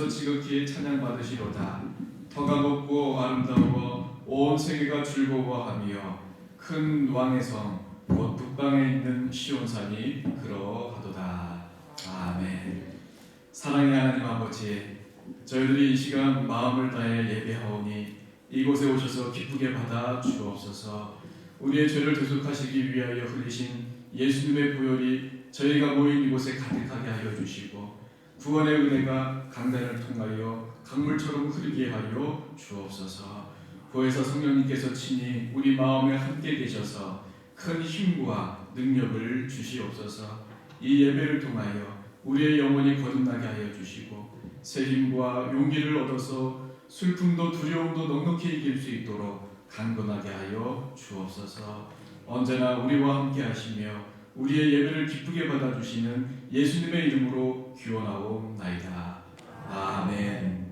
하나님께서 지극히 찬양받으시로다. 터가 높고 아름다워 온 세계가 즐거워하며 큰 왕의 성 곧 북방에 있는 시온산이 그러하도다. 아멘. 사랑의 하나님 아버지, 저희들이 이 시간 마음을 다해 예배하오니 이곳에 오셔서 기쁘게 받아 주옵소서. 우리의 죄를 대속하시기 위하여 흘리신 예수님의 보혈이 저희가 모인 이곳에 가득하게 하여 주시고 구원의 은혜가 강단을 통하여 강물처럼 흐르게 하여 주옵소서. 구에서 성령님께서 친히 우리 마음에 함께 계셔서 큰 힘과 능력을 주시옵소서. 이 예배를 통하여 우리의 영혼이 거듭나게 하여 주시고 새 힘과 용기를 얻어서 슬픔도 두려움도 넉넉히 이길 수 있도록 강건하게 하여 주옵소서. 언제나 우리와 함께 하시며 우리의 예배를 기쁘게 받아주시는 예수님의 이름으로 기원하옵나이다. 아멘.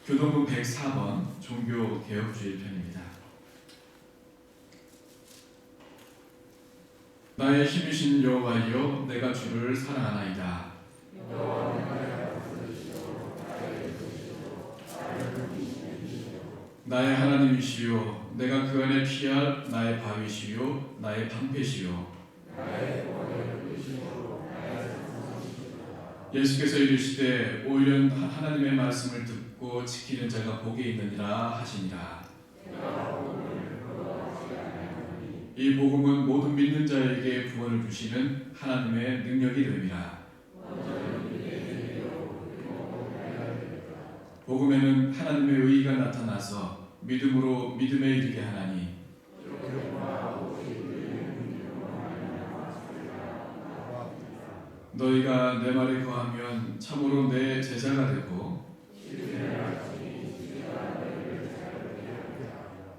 교동문 104번 종교개혁주의 편입니다. 나의 힘이신 여호와여, 내가 주를 사랑하나이다. 나의 하나님이시요, 내가 그 안에 피할 나의 바위시요, 나의 방패시요. 예수께서 이르시되 오히려 하나님의 말씀을 듣고 지키는 자가 복이 있느니라 하시니라. 이 복음은 모든 믿는 자에게 구원을 주시는 하나님의 능력이 됨이라. 복음에는 하나님의 의의가 나타나서 믿음으로 믿음에 이르게 하나니 너희가 내 말에 거하면 참으로 내 제자가 되고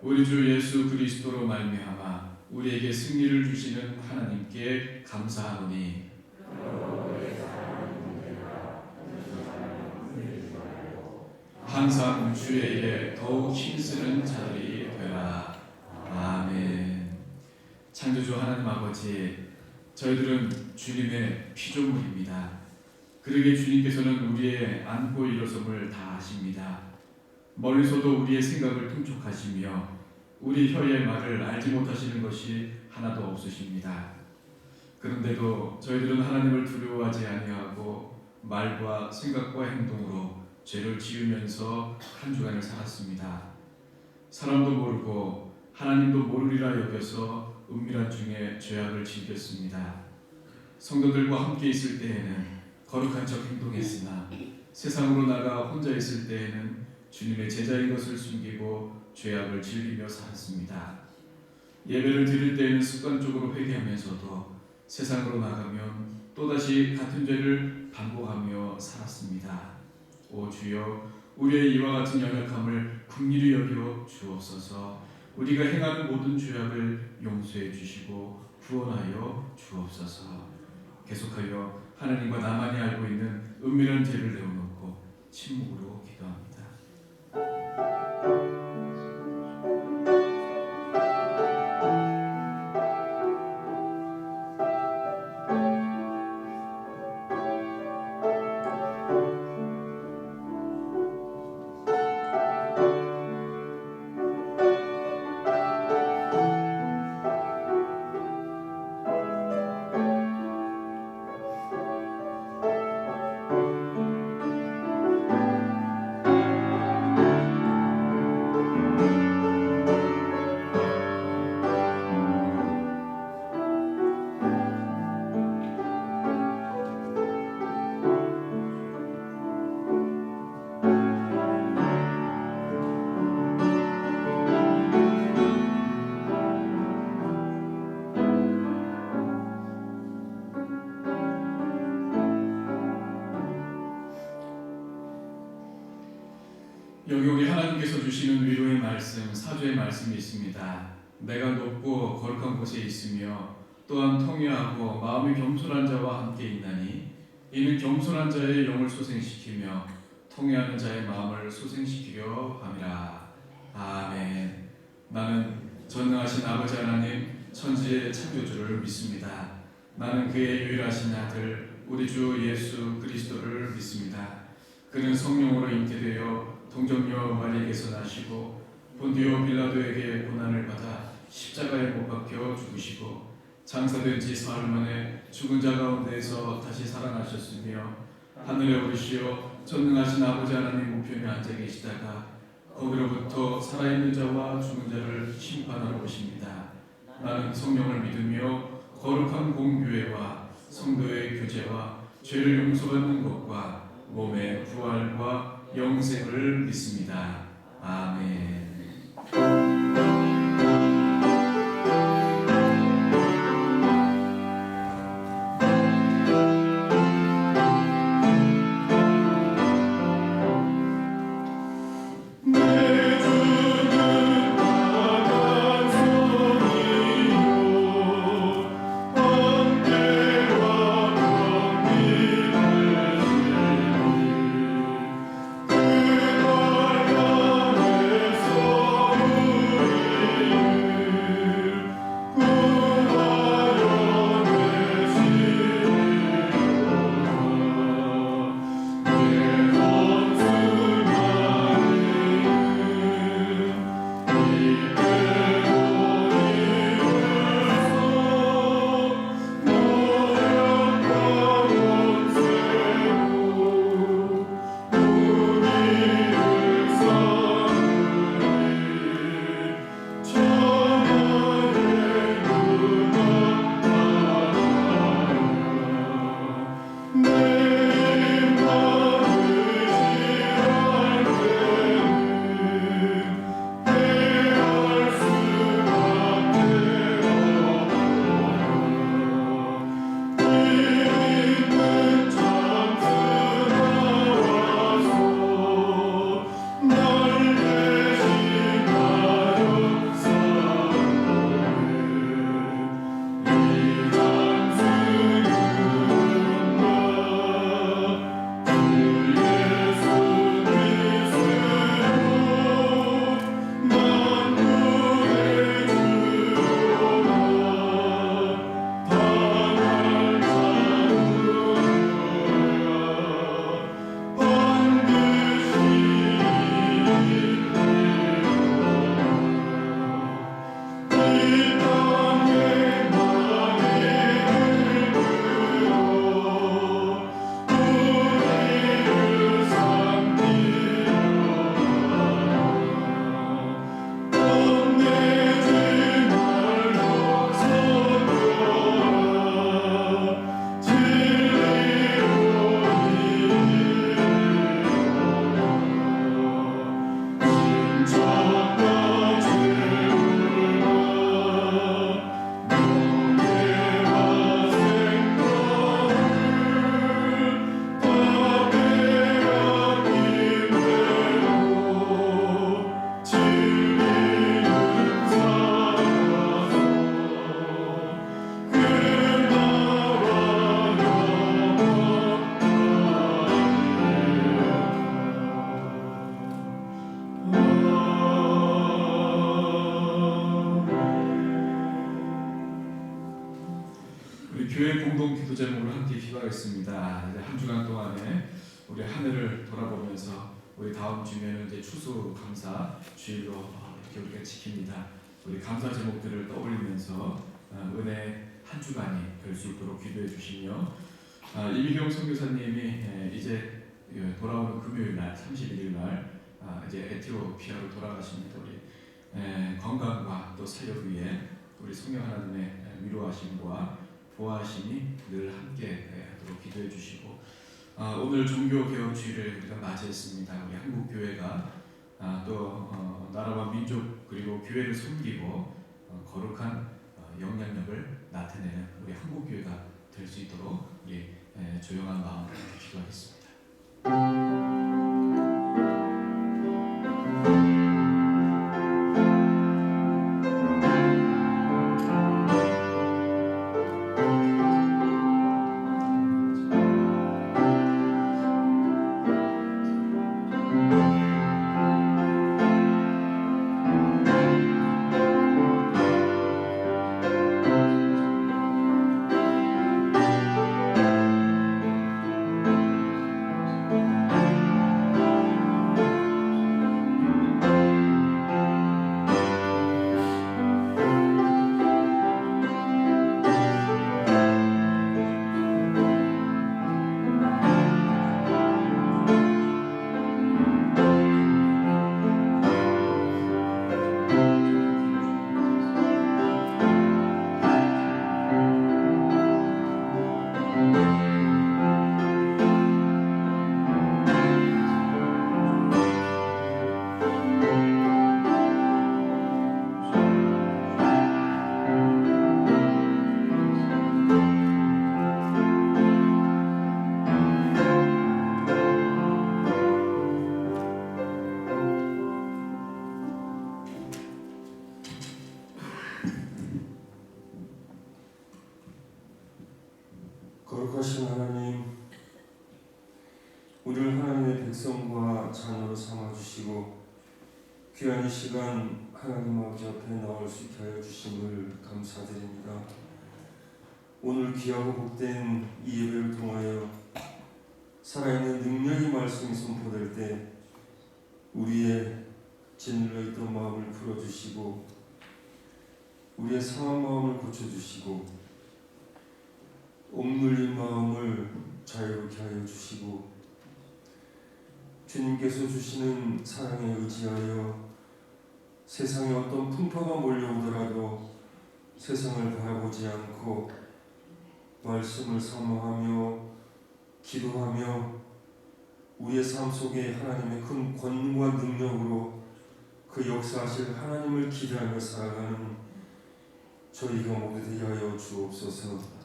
우리 주 예수 그리스도로 말미암아 우리에게 승리를 주시는 하나님께 감사하노니 항상 주의 일에 더욱 힘쓰는 자들이 되라. 아멘. 창조주 하나님 아버지, 저희들은 주님의 피조물입니다. 그러기에 주님께서는 우리의 안고 일어섬을 다 아십니다. 멀리서도 우리의 생각을 통촉하시며 우리 혀의 말을 알지 못하시는 것이 하나도 없으십니다. 그런데도 저희들은 하나님을 두려워하지 아니하고 말과 생각과 행동으로 죄를 지으면서 한 주간을 살았습니다. 사람도 모르고 하나님도 모르리라 여겨서 은밀한 중에 죄악을 즐겼습니다. 성도들과 함께 있을 때에는 거룩한 척 행동했으나 세상으로 나가 혼자 있을 때에는 주님의 제자인 것을 숨기고 죄악을 즐기며 살았습니다. 예배를 드릴 때에는 습관적으로 회개하면서도 세상으로 나가면 또다시 같은 죄를 반복하며 살았습니다. 오 주여, 우리의 이와 같은 연약함을 긍휼히 여겨 주옵소서. 우리가 행하는 모든 죄악을 용서해 주시고 구원하여 주옵소서. 계속하여 하나님과 나만이 알고 있는 은밀한 죄를 내어놓고 침묵으로 기도합니다. 여기 우리 하나님께서 주시는 위로의 말씀, 사주의 말씀이 있습니다. 내가 높고 거룩한 곳에 있으며 또한 통회하고 마음이 겸손한 자와 함께 있나니 이는 겸손한 자의 영을 소생시키며 통회하는 자의 마음을 소생시키려 함이라. 아멘. 나는 전능하신 아버지 하나님 천지의 창조주를 믿습니다. 나는 그의 유일하신 아들 우리 주 예수 그리스도를 믿습니다. 그는 성령으로 잉태되어 동정녀 마리에게서 나시고 본디오 빌라도에게 고난을 받아 십자가에 못 박혀 죽으시고 장사된 지 사흘 만에 죽은 자 가운데에서 다시 살아나셨으며 하늘에 오르시어 전능하신 아버지 하나님 우편에 앉아 계시다가 거기로부터 살아있는 자와 죽은 자를 심판하러 오십니다. 나는 성령을 믿으며 거룩한 공교회와 성도의 교제와 죄를 용서받는 것과 몸의 부활과 영생을 믿습니다. 아멘. 그 우리 교회 공동 기도 제목으로 함께 기도하겠습니다. 이제 한 주간 동안에 우리 한 해를 돌아보면서 우리 다음 주면은 이제 추수 감사 주일로 이렇게 우리가 지킵니다. 우리 감사 제목들을 떠올리면서 은혜 한 주간이 될 수 있도록 기도해 주시며 이미경 선교사님이 이제 돌아오는 금요일 날 31일 날 이제 에티오피아로 돌아가십니다. 우리 건강과 또 사역 위에 우리 성령 하나님의 위로하심과 보호하심이 늘 함께 하도록 기도해 주시고 오늘 종교개혁 주일을 우리가 맞이했습니다. 우리 한국 교회가 또 나라와 민족 그리고 교회를 섬기고 거룩한 영향력을 나타내는 우리 한국 교회가 될 수 있도록 우리 조용한 마음으로 기도하겠습니다. 거룩하신 하나님, 우리를 하나님의 백성과 자녀로 삼아주시고 귀한 이 시간 하나님 아버지 앞에 나올 수 있게 하여 주심을 감사드립니다. 오늘 귀하고 복된 이 예배를 통하여 살아있는 능력의 말씀이 선포될 때 우리의 짓눌려 있던 마음을 풀어주시고 우리의 상한 마음을 고쳐주시고 억눌린 마음을 자유롭게 하여 주시고 주님께서 주시는 사랑에 의지하여 세상에 어떤 풍파가 몰려오더라도 세상을 바라보지 않고 말씀을 사모하며 기도하며 우리의 삶 속에 하나님의 큰 권능과 능력으로 그 역사하실 하나님을 기대하며 살아가는 저희가 모두 되게 하여 주옵소서.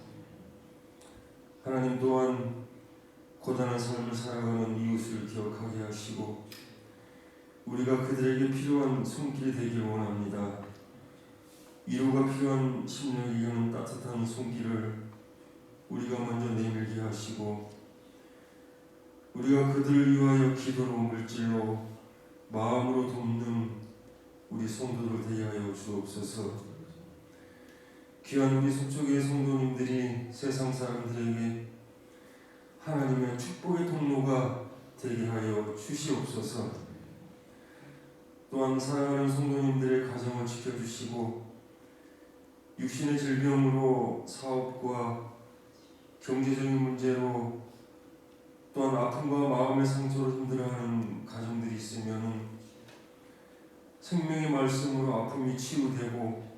하나님 또한 고단한 삶을 살아가는 이웃을 기억하게 하시고 우리가 그들에게 필요한 손길이 되길 원합니다. 위로가 필요한 심령이 이끄는 따뜻한 손길을 우리가 먼저 내밀게 하시고 우리가 그들을 위하여 기도로 물질로 마음으로 돕는 우리 성도들 되게 하여 주옵소서. 귀한 우리 속초교회 성도님들이 세상 사람들에게 하나님의 축복의 통로가 되게 하여 주시옵소서. 또한 사랑하는 성도님들의 가정을 지켜주시고 육신의 질병으로 사업과 경제적인 문제로 또한 아픔과 마음의 상처로 힘들어하는 가정들이 있으면 생명의 말씀으로 아픔이 치유되고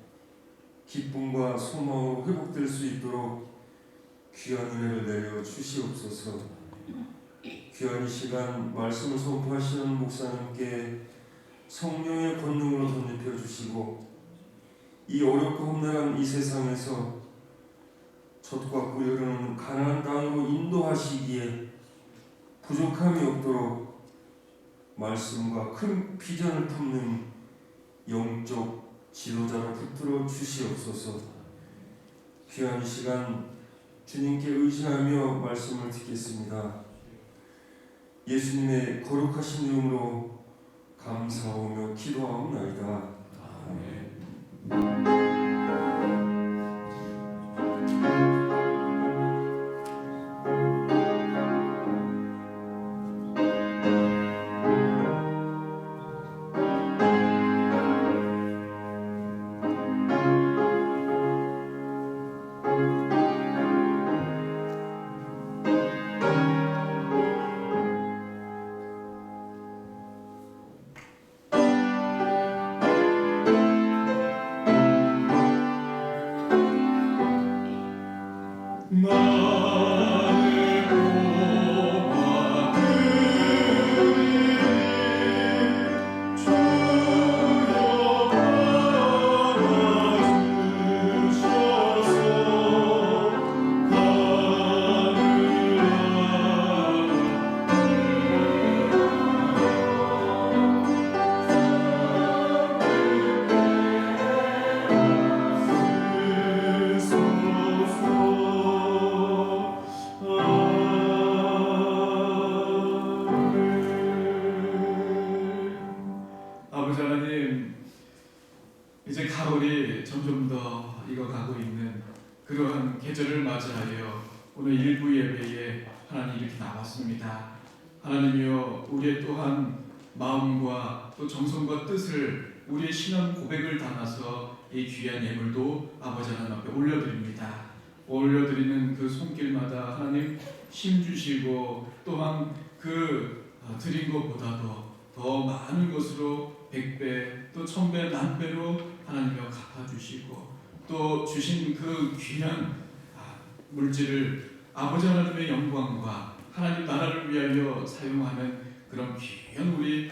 기쁨과 소망으로 회복될 수 있도록 귀한 은혜를 내려 주시옵소서. 귀한 이 시간 말씀을 선포하시는 목사님께 성령의 권능으로 덧입혀 주시고 이 어렵고 험난한 이 세상에서 젖과 꿀이 흐르는 가나안 땅으로 인도하시기에 부족함이 없도록 말씀과 큰 비전을 품는 영적 지도자로 붙들어 주시옵소서. 귀한 이 시간 주님께 의지하며 말씀을 듣겠습니다. 예수님의 거룩하신 이름으로 감사하며 기도하옵나이다. 아멘. 나의 고와 주여 받아주셔서 아버지 하나님, 이제 가을이 점점 더 익어가고 있는 그러한 계절을 맞이하여 오늘 일부 예배에 하나님 이렇게 나왔습니다. 하나님이여, 우리의 또한 마음과 또 정성과 뜻을, 우리의 신앙 고백을 담아서 이 귀한 예물도 아버지 하나님 앞에 올려드립니다. 올려드리는 그 손길마다 하나님 힘 주시고, 또한 그 드린 것보다도 더 많은 것으로 100배 또 1000배 만배로 하나님이여 갚아주시고, 또 주신 그 귀한 물질을 아버지 하나님의 영광과 하나님 나라를 위하여 사용하는 그런 귀한 우리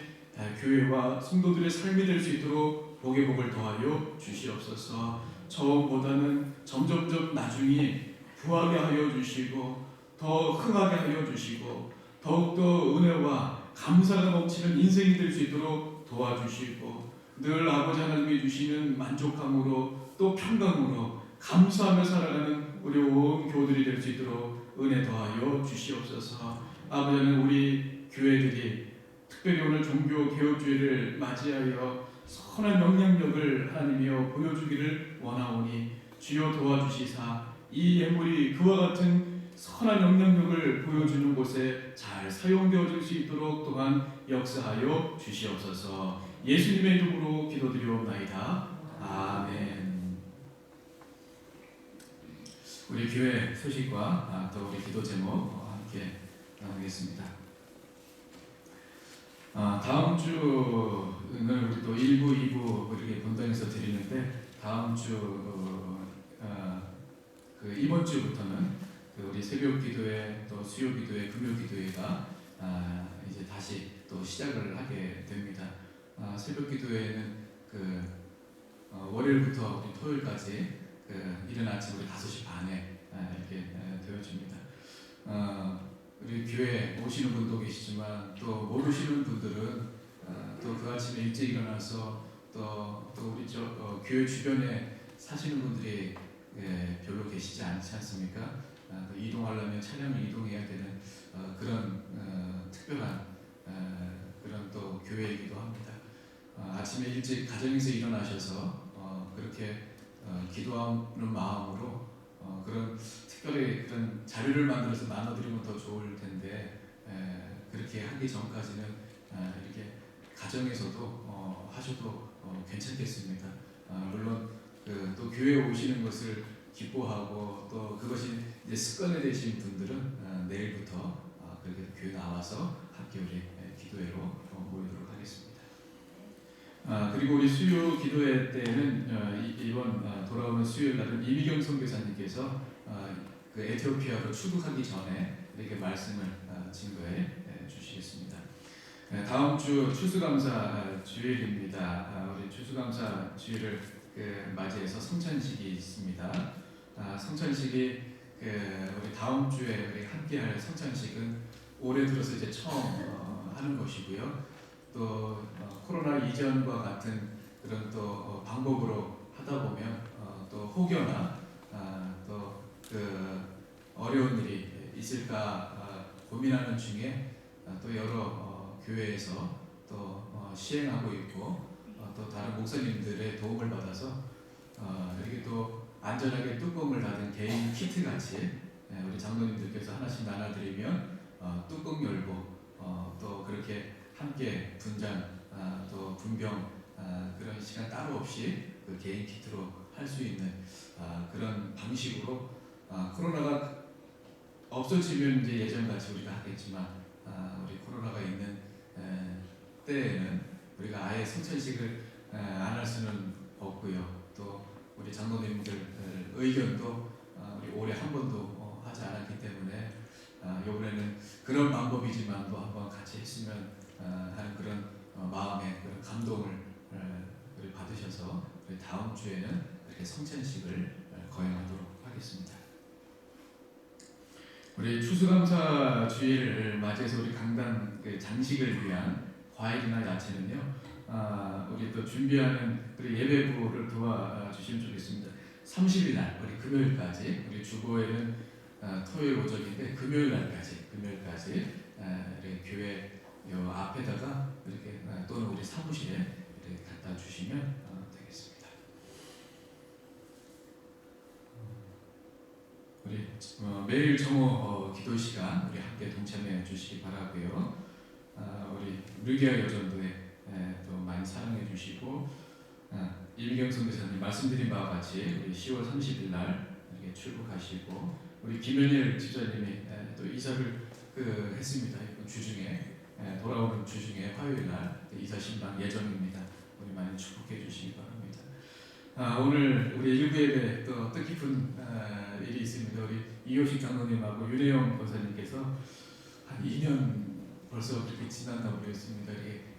교회와 성도들의 삶이 될 수 있도록 복의 복을 더하여 주시옵소서. 처음보다는 점점점 나중이 부하게 하여 주시고, 더 흥하게 하여 주시고, 더욱더 은혜와 감사가 넘치는 인생이 될 수 있도록 도와주시고, 늘 아버지 하나님이 주시는 만족함으로 또 평강으로 감사하며 살아가는 우리 온 교우들이 될 수 있도록 은혜 더하여 주시옵소서. 아버지 하나님, 우리 교회들이 특별히 오늘 종교 개업주의를 맞이하여 선한 영향력을 하나님이여 보여주기를 원하오니, 주여 도와주시사 이 예물이 그와 같은 선한 영향력을 보여주는 곳에 잘 사용되어질 수 있도록 또한 역사하여 주시옵소서. 예수님의 이름으로 기도드리옵나이다. 아멘. 우리 교회 소식과 또 우리 기도 제목 함께 나누겠습니다. 다음 주는 우리 또 1부, 2부 이렇게 분당해서 드리는데, 다음 주 이번 주부터는 우리 새벽 기도회, 또 수요 기도회, 금요 기도회가 이제 다시 또 시작을 하게 됩니다. 새벽 기도회는 월요일부터 우리 토요일까지 이른 아침 우리 5시 반에 이렇게 되어집니다. 우리 교회 오시는 분도 계시지만 또 못 오시는 분들은 또 그 아침에 일찍 일어나서 또 우리 교회 주변에 사시는 분들이 별로 계시지 않지 않습니까? 또 이동하려면 차량을 이동해야 되는 그런 특별한 그런 또 교회이기도 합니다. 아침에 일찍 가정에서 일어나셔서 그렇게 기도하는 마음으로 그런 특별히 그런 자료를 만들어서 나눠드리면 더 좋을 텐데, 그렇게 하기 전까지는 이렇게 가정에서도 하셔도 괜찮겠습니다. 물론 또 교회에 오시는 것을 기뻐하고 또 그것이 이제 습관이 되신 분들은 내일부터 그렇게 교회 나와서 함께 우리 기도회로 모이도록 하겠습니다. 그리고 우리 수요 기도회 때는 이번 돌아오는 수요일 날은 이미경 선교사님께서 그 에티오피아로 출국하기 전에 이렇게 말씀을 증거해 주시겠습니다. 다음 주 추수감사 주일입니다. 우리 추수감사 주일을 맞이해서 성찬식이 있습니다. 성찬식이 우리 다음 주에 우리 함께할 성찬식은 올해 들어서 이제 처음 하는 것이고요. 또 코로나 이전과 같은 그런 또 방법으로 하다 보면 또 혹여나 또 어려운 일이 있을까 고민하는 중에 또 여러 교회에서 또 시행하고 있고 또 다른 목사님들의 도움을 받아서 이렇게 또 안전하게 뚜껑을 닫은 개인 키트 같이 우리 장로님들께서 하나씩 나눠드리면 뚜껑 열고 또 그렇게 함께 분장 또 분병 그런 시간 따로 없이 그 개인 키트로 할 수 있는 그런 방식으로 코로나가 없어지면 이제 예전같이 우리가 하겠지만 우리 코로나가 있는 때에는 우리가 아예 성찬식을 안 할 수는 없고요. 또 우리 장로님들 의견도 우리 올해 한 번도 하지 않았기 때문에 이번에는 그런 방법이지만도 한번 같이 했으면 하는 그런 마음의 그런 감동을 우리 받으셔서 우리 다음 주에는 이렇게 성찬식을 거행하도록 하겠습니다. 우리 추수감사 주일을 맞이해서 우리 강단 장식을 위한 과일이나 야채는요. 우리 또 준비하는 우리 예배부를 도와주시면 좋겠습니다. 30일 날 우리 금요일까지 우리 주보에는 토요일 오전인데 금요일 날까지 이렇게 교회 요 앞에다가 이렇게 또는 우리 사무실에 이렇게 갖다 주시면 되겠습니다. 우리 매일 정오 기도 시간 우리 함께 동참해 주시기 바라고요. 우리 르기아 여전도에 또 많이 사랑해 주시고 이미경 선교사님 말씀드린 바와 같이 우리 10월 30일 날 이렇게 출국하시고 우리 김현일 집사님이 또 이사를 했습니다. 이번 주중에 돌아오는 주중에 화요일 날 이사 신방 예정입니다. 우리 많이 축복해 주시기 바랍니다. 오늘 우리 일부 예배 또 뜻깊은 일이 있습니다. 우리 이효식 장로님하고 윤혜영 권사님께서 한 2년 벌써 그렇게 지난다고 그랬습니다.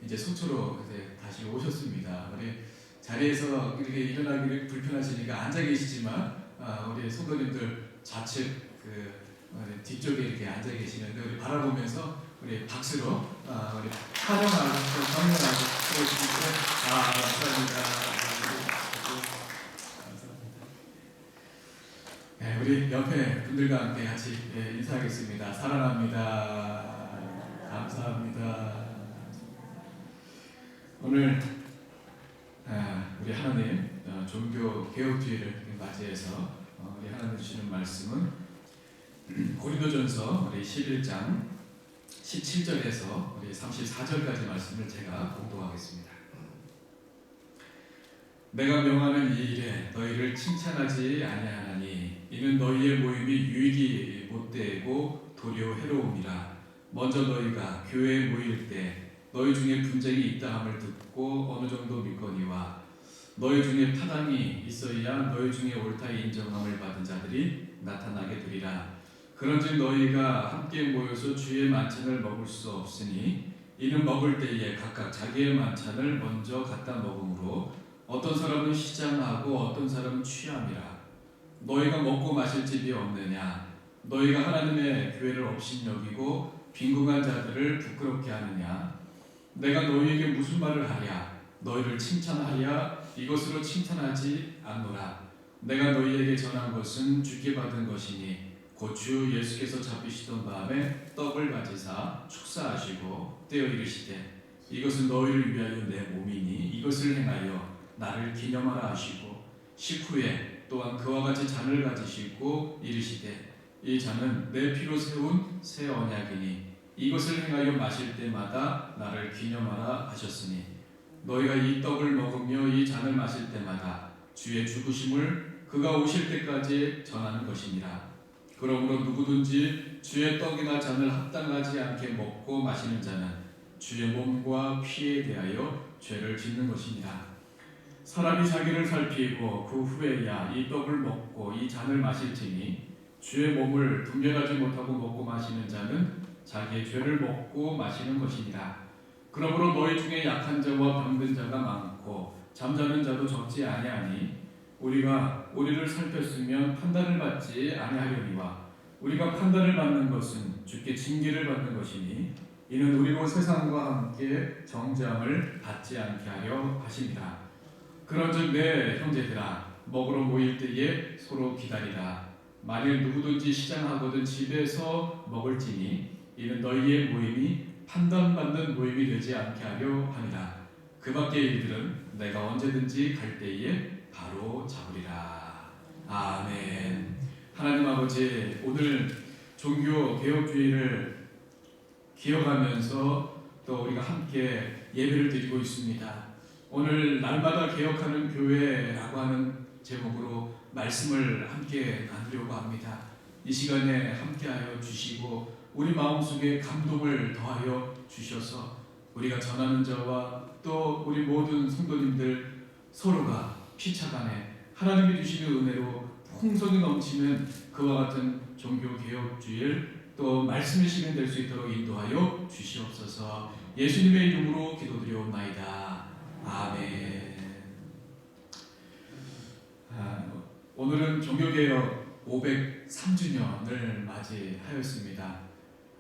이제 속초로 이제 다시 오셨습니다. 우리 자리에서 이렇게 일어나기 불편하시니까 앉아 계시지만 우리 성도님들 좌측 뒤쪽에 이렇게 앉아 계시는데 우리 바라보면서 우리 박수로 우리 환영하고 격려하고 오시니까 감사합니다. 네, 우리 옆에 분들과 함께 같이 인사하겠습니다. 사랑합니다. 감사합니다. 오늘 우리 하나님 종교 개혁주의를 맞이해서 우리 하나님 주시는 말씀은 고린도전서 우리 11장 17절에서 우리 34절까지 말씀을 제가 공독하겠습니다. 내가 명하는 이 일에 너희를 칭찬하지 아니하나니 이는 너희의 모임이 유익이 못되고 도리어 해로움이라. 먼저 너희가 교회에 모일 때 너희 중에 분쟁이 있다 함을 듣고 어느 정도 믿거니와 너희 중에 타당이 있어야 너희 중에 옳다 인정함을 받은 자들이 나타나게 되리라. 그런즉 너희가 함께 모여서 주의 만찬을 먹을 수 없으니 이는 먹을 때에 각각 자기의 만찬을 먼저 갖다 먹음으로 어떤 사람은 시장하고 어떤 사람은 취함이라. 너희가 먹고 마실 집이 없느냐? 너희가 하나님의 교회를 업신여기고 빈궁한 자들을 부끄럽게 하느냐? 내가 너희에게 무슨 말을 하랴? 너희를 칭찬하랴? 이것으로 칭찬하지 않노라. 내가 너희에게 전한 것은 주께 받은 것이니 곧 주 예수께서 잡히시던 밤에 떡을 가지사 축사하시고 떼어 이르시되 이것은 너희를 위하여 내 몸이니 이것을 행하여 나를 기념하라 하시고 식후에 또한 그와 같이 잔을 가지시고 이르시되 이 잔은 내 피로 세운 새 언약이니 이것을 행하여 마실 때마다 나를 기념하라 하셨으니 너희가 이 떡을 먹으며 이 잔을 마실 때마다 주의 죽으심을 그가 오실 때까지 전하는 것이니라. 그러므로 누구든지 주의 떡이나 잔을 합당하지 않게 먹고 마시는 자는 주의 몸과 피에 대하여 죄를 짓는 것이니라. 사람이 자기를 살피고 그 후에야 이 떡을 먹고 이 잔을 마실지니 주의 몸을 분별하지 못하고 먹고 마시는 자는 자기의 죄를 먹고 마시는 것이니라. 그러므로 너희 중에 약한 자와 병든 자가 많고 잠자는 자도 적지 아니하니 우리가 우리를 살폈으면 판단을 받지 아니하려니와 우리가 판단을 받는 것은 주께 징계를 받는 것이니 이는 우리로 세상과 함께 정죄함을 받지 않게 하려 하심이라. 그런즉 내 형제들아 먹으러 모일 때에 서로 기다리라. 만일 누구든지 시장하거든 집에서 먹을지니 이는 너희의 모임이 판단받는 모임이 되지 않게 하려 함이라. 그 밖의 일들은 내가 언제든지 갈 때에 바로 잡으리라. 아멘. 하나님 아버지, 오늘 종교 개혁주의를 기억하면서 또 우리가 함께 예배를 드리고 있습니다. 오늘 날마다 개혁하는 교회라고 하는 제목으로 말씀을 함께 나누려고 합니다. 이 시간에 함께하여 주시고 우리 마음속에 감동을 더하여 주셔서 우리가 전하는 자와 또 우리 모든 성도님들 서로가 피차간에 하나님이 주시는 은혜로 풍성이 넘치는 그와 같은 종교개혁주일 또 말씀의 시간 될 수 있도록 인도하여 주시옵소서. 예수님의 이름으로 기도드리옵나이다. 아멘. 오늘은 종교개혁 503주년을 맞이하였습니다.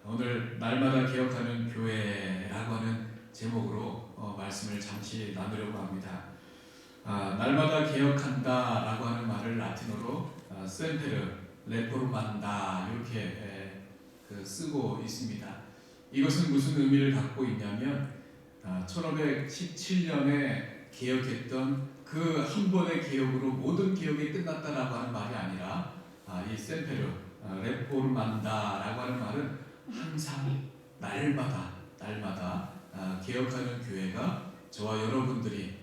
오늘 날마다 개혁하는 교회라고 하는 제목으로 말씀을 잠시 나누려고 합니다. 날마다 개혁한다 라고 하는 말을 라틴어로 셈페르, 레포르만다 이렇게 쓰고 있습니다. 이것은 무슨 의미를 갖고 있냐면 1517년에 개혁했던 그 한 번의 개혁으로 모든 개혁이 끝났다라고 하는 말이 아니라 이 셈페르, 레포르만다라고 하는 말은 항상 날마다 개혁하는 교회가 저와 여러분들이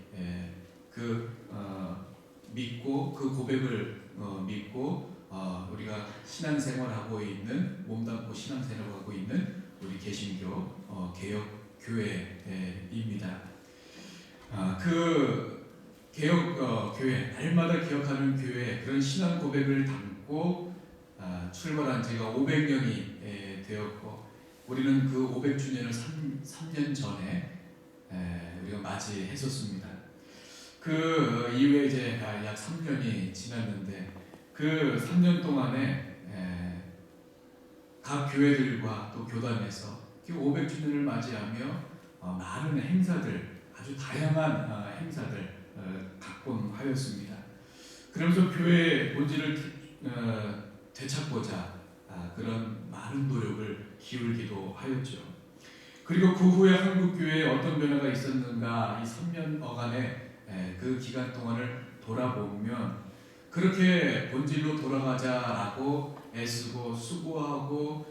믿고 그 고백을 믿고 우리가 신앙생활하고 있는 몸담고 신앙생활하고 있는 우리 개신교 개혁 교회입니다. 그 개혁 교회 날마다 개혁하는 교회 그런 신앙 고백을 담고 출발한 지가 500년이 되었고 우리는 그 500주년을 3년 전에 우리가 맞이했었습니다. 그 이후에 이제 약 3년이 지났는데 그 3년 동안에 각 교회들과 또 교단에서 500주년을 맞이하며 많은 행사들 아주 다양한 행사들 갖곤 하였습니다. 그러면서 교회의 본질을 되찾고자 그런 많은 노력을 기울기도 하였죠. 그리고 그 후에 한국교회에 어떤 변화가 있었는가 이 3년여간의 그 기간 동안을 돌아보면 그렇게 본질로 돌아가자라고 애쓰고 수고하고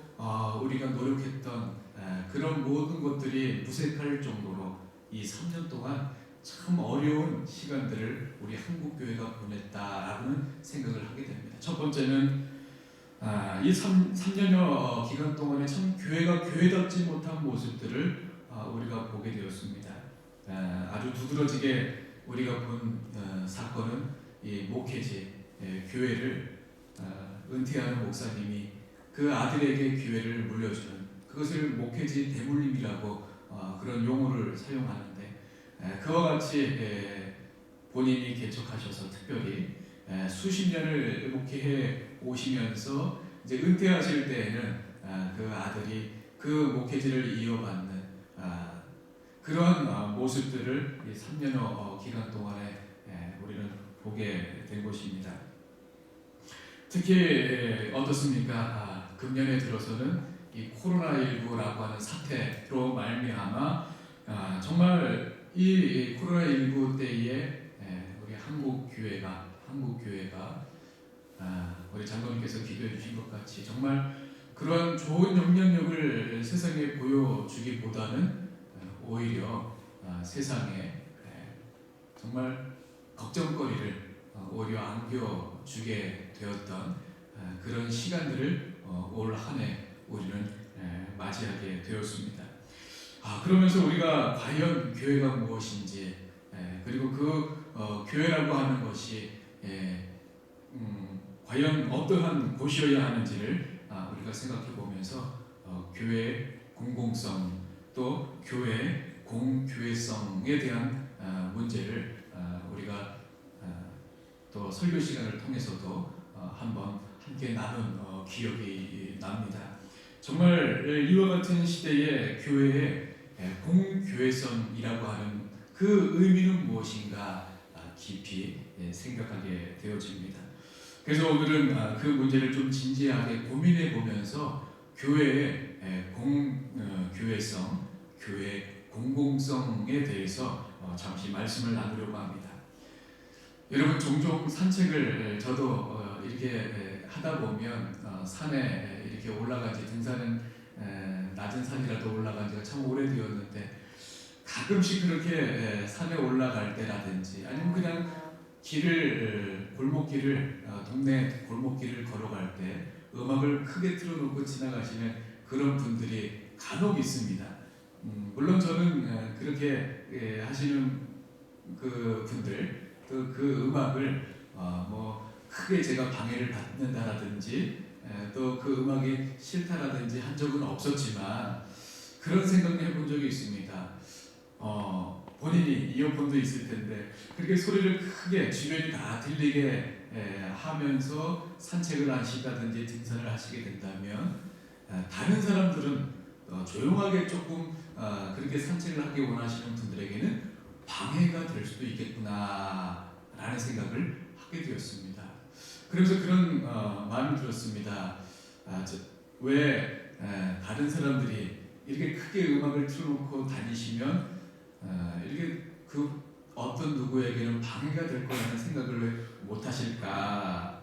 우리가 노력했던 그런 모든 것들이 무색할 정도로 이 3년 동안 참 어려운 시간들을 우리 한국교회가 보냈다라고는 생각을 하게 됩니다. 첫 번째는 이 3년여 기간 동안에 참 교회가 교회답지 못한 모습들을 우리가 보게 되었습니다. 아주 두드러지게 우리가 본 사건은 이 목회지 교회를 은퇴하는 목사님이 그 아들에게 교회를 물려주는 그것을 목회지 대물림이라고 그런 용어를 사용하는데 그와 같이 본인이 개척하셔서 특별히 수십 년을 목회해 오시면서 이제 은퇴하실 때에는 그 아들이 그 목회지를 이어받는 그러한 모습들을 3년여 기간 동안에 우리는 보게 된 것입니다. 특히 어떻습니까? 금년에 들어서는 이 코로나19라고 하는 사태로 말미암아 정말 이 코로나19 때에 우리 한국 교회가 우리 장로님께서 기도해 주신 것 같이 정말 그런 좋은 영향력을 세상에 보여주기보다는 오히려 세상에 정말 걱정거리를 오히려 안겨주게 되었던 그런 시간들을 올 한 해 우리는 맞이하게 되었습니다. 그러면서 우리가 과연 교회가 무엇인지 그리고 그 교회라고 하는 것이 과연 어떠한 곳이어야 하는지를 우리가 생각해 보면서 교회의 공공성 또 교회의 공교회성에 대한 문제를 우리가 또 설교 시간을 통해서도 한번 함께 나눈 기억이 납니다. 정말 이와 같은 시대에 교회의 공교회성이라고 하는 그 의미는 무엇인가 깊이 생각하게 되어집니다. 그래서 오늘은 그 문제를 좀 진지하게 고민해 보면서 교회의 공교회성, 교회 공공성에 대해서 잠시 말씀을 나누려고 합니다. 여러분 종종 산책을 저도 이렇게 하다 보면 산에 이렇게 올라간지 등산은 낮은 산이라도 올라간 지가 참 오래되었는데 가끔씩 그렇게 산에 올라갈 때라든지 아니면 그냥 골목길을 동네 골목길을 걸어갈 때 음악을 크게 틀어놓고 지나가시는 그런 분들이 간혹 있습니다. 물론 저는 그렇게 하시는 그 분들 또 그 음악을 크게 제가 방해를 받는다라든지 또 그 음악이 싫다라든지 한 적은 없었지만 그런 생각을 해본 적이 있습니다. 본인이 이어폰도 있을 텐데 그렇게 소리를 크게 주변이 다 들리게 하면서 산책을 하시다든지 등산을 하시게 된다면 다른 사람들은 조용하게 조금 그렇게 산책을 하기 원하시는 분들에게는 방해가 될 수도 있겠구나 라는 생각을 하게 되었습니다. 그래서 그런 마음이 들었습니다. 왜 다른 사람들이 이렇게 크게 음악을 틀어놓고 다니시면 이렇게 그 어떤 누구에게는 방해가 될 거라는 생각을 왜 못하실까?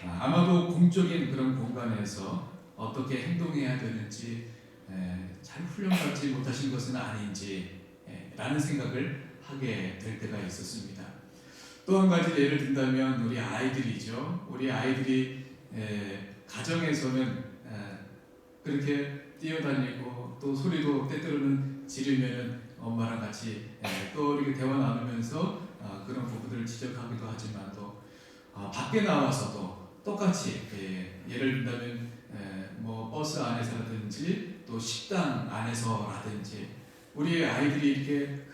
아마도 공적인 그런 공간에서 어떻게 행동해야 되는지 잘 훈련받지 못하신 것은 아닌지 라는 생각을 하게 될 때가 있었습니다. 또 한 가지 예를 든다면 우리 아이들이죠. 우리 아이들이 가정에서는 그렇게 뛰어다니고 또 소리도 때때로는 지르면은 엄마랑 같이 또 이렇게 대화 나누면서 그런 부분들을 지적하기도 하지만도 밖에 나와서도 똑같이 예를 든다면 뭐 버스 안에서라든지 또 식당 안에서라든지 우리 아이들이 이렇게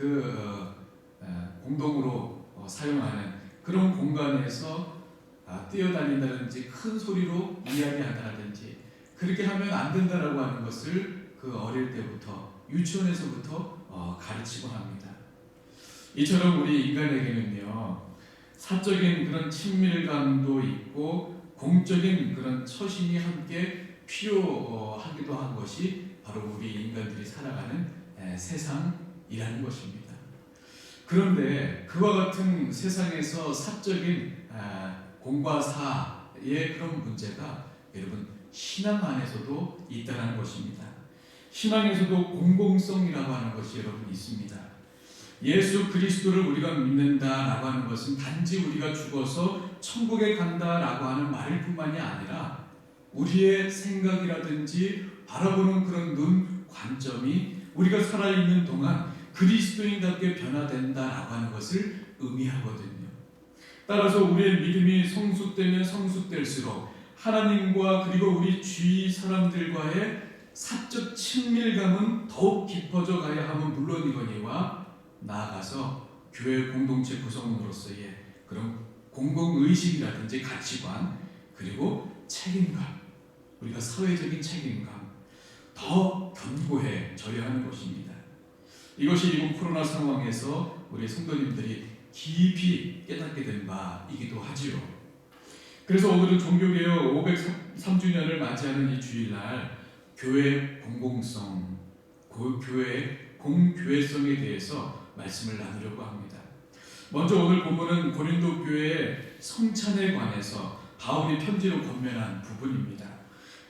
공동으로 사용하는 그런 공간에서 뛰어다닌다든지 큰 소리로 이야기한다든지 그렇게 하면 안 된다라고 하는 것을 그 어릴 때부터 유치원에서부터 가르치고 합니다. 이처럼 우리 인간에게는요 사적인 그런 친밀감도 있고 공적인 그런 처신이 함께 필요하기도 한 것이 바로 우리 인간들이 살아가는 세상이라는 것입니다. 그런데 그와 같은 세상에서 사적인 공과 사의 그런 문제가 여러분 신앙 안에서도 있다는 것입니다. 신앙에서도 공공성이라고 하는 것이 여러분 있습니다. 예수 그리스도를 우리가 믿는다라고 하는 것은 단지 우리가 죽어서 천국에 간다라고 하는 말일 뿐만이 아니라 우리의 생각이라든지 바라보는 그런 눈 관점이 우리가 살아있는 동안 그리스도인답게 변화된다라고 하는 것을 의미하거든요. 따라서 우리의 믿음이 성숙되면 성숙될수록 하나님과 그리고 우리 주위 사람들과의 사적 친밀감은 더욱 깊어져 가야 함은 물론이거니와 나아가서 교회 공동체 구성원으로서의 그런 공공의식이라든지 가치관 그리고 책임감 우리가 사회적인 책임감 더 견고해져야 하는 것입니다. 이것이 이번 코로나 상황에서 우리 성도님들이 깊이 깨닫게 된 바이기도 하지요. 그래서 오늘은 종교개혁 503주년을 맞이하는 이 주일날 교회 공공성, 교회의 공교회성에 대해서 말씀을 나누려고 합니다. 먼저 오늘 본문은 고린도 교회의 성찬에 관해서 바울이 편지로 권면한 부분입니다.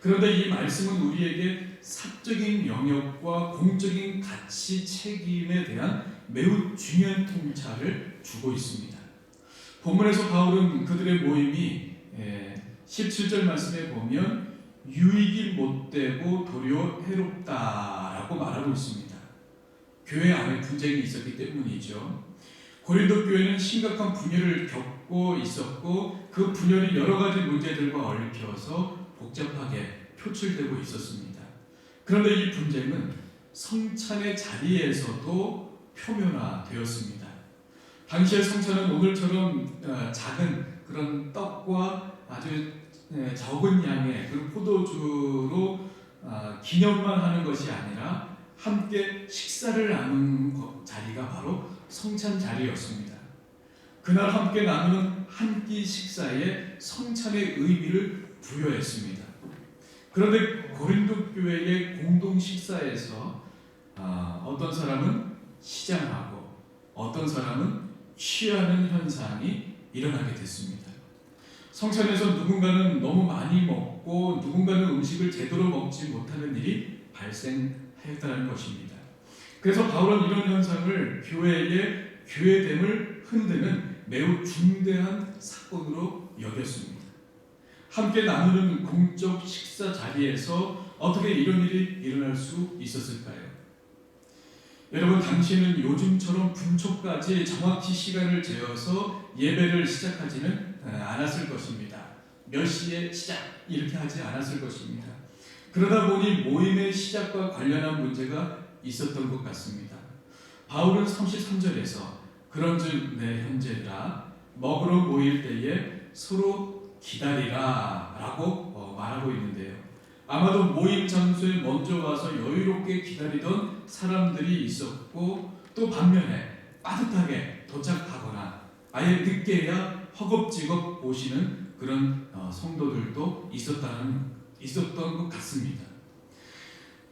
그런데 이 말씀은 우리에게 사적인 영역과 공적인 가치 책임에 대한 매우 중요한 통찰을 주고 있습니다. 본문에서 바울은 그들의 모임이 17절 말씀에 보면 유익이 못되고 도리어 해롭다라고 말하고 있습니다. 교회 안에 분쟁이 있었기 때문이죠. 고린도 교회는 심각한 분열을 겪고 있었고 그 분열이 여러 가지 문제들과 얽혀서 복잡하게 표출되고 있었습니다. 그런데 이 분쟁은 성찬의 자리에서도 표면화되었습니다. 당시의 성찬은 오늘처럼 작은 그런 떡과 아주 적은 양의 그런 포도주로 기념만 하는 것이 아니라 함께 식사를 나누는 자리가 바로 성찬 자리였습니다. 그날 함께 나누는 한 끼 식사에 성찬의 의미를 부여했습니다. 그런데 고린도 교회의 공동 식사에서 어떤 사람은 시장하고 어떤 사람은 취하는 현상이 일어나게 됐습니다. 성찬에서 누군가는 너무 많이 먹고 누군가는 음식을 제대로 먹지 못하는 일이 발생했다는 것입니다. 그래서 바울은 이런 현상을 교회의 교회됨을 흔드는 매우 중대한 사건으로 여겼습니다. 함께 나누는 공적 식사 자리에서 어떻게 이런 일이 일어날 수 있었을까요? 여러분, 당시에는 요즘처럼 분초까지 정확히 시간을 재어서 예배를 시작하지는 않았을 것입니다. 몇 시에 시작 이렇게 하지 않았을 것입니다. 그러다 보니 모임의 시작과 관련한 문제가 있었던 것 같습니다. 바울은 33절에서 그런즉 내 형제들아 먹으러 모일 때에 서로 기다리라 라고 말하고 있는데요. 아마도 모임 장소에 먼저 와서 여유롭게 기다리던 사람들이 있었고 또 반면에 빠듯하게 도착하거나 아예 늦게야 허겁지겁 오시는 그런 성도들도 있었던 것 같습니다.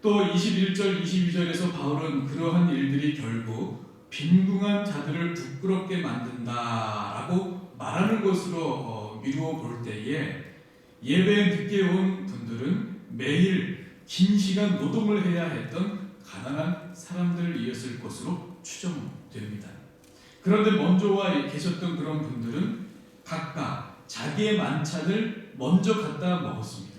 또 21절, 22절에서 바울은 그러한 일들이 결국 빈궁한 자들을 부끄럽게 만든다라고 말하는 것으로 미루어 볼 때에 예배에 늦게 온 분들은 매일 긴 시간 노동을 해야 했던 가난한 사람들이었을 것으로 추정됩니다. 그런데 먼저 와 계셨던 그런 분들은 각각 자기의 만찬을 먼저 갖다 먹었습니다.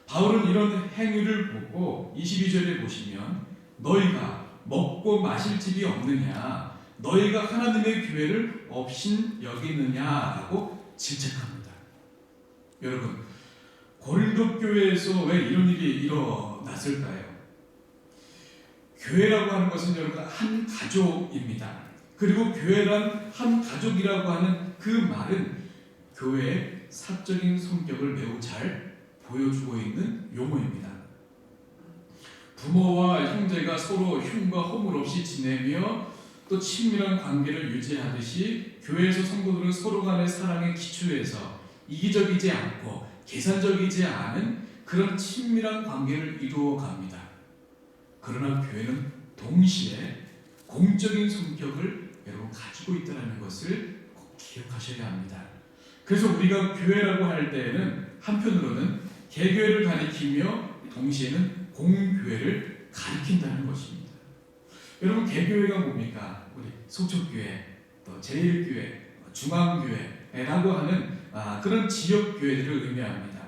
바울은 이런 행위를 보고 22절에 보시면 너희가 먹고 마실 집이 없느냐, 너희가 하나님의 교회를 업신 여기느냐라고 질책합니다. 여러분, 고린도 교회에서 왜 이런 일이 일어났을까요? 교회라고 하는 것은 여러분 한 가족입니다. 그리고 교회란 한 가족이라고 하는 그 말은 교회의 사적인 성격을 매우 잘 보여주고 있는 용어입니다. 부모와 형제가 서로 흉과 허물 없이 지내며 또 친밀한 관계를 유지하듯이 교회에서 성도들은 서로 간의 사랑의 기초에서 이기적이지 않고 계산적이지 않은 그런 친밀한 관계를 이루어 갑니다. 그러나 교회는 동시에 공적인 성격을 여러분 가지고 있다는 것을 꼭 기억하셔야 합니다. 그래서 우리가 교회라고 할 때에는 한편으로는 개교회를 가리키며 동시에는 공교회를 가리킨다는 것입니다. 여러분, 개교회가 뭡니까? 우리 속초교회, 또 제1교회, 중앙교회라고 하는 그런 지역교회들을 의미합니다.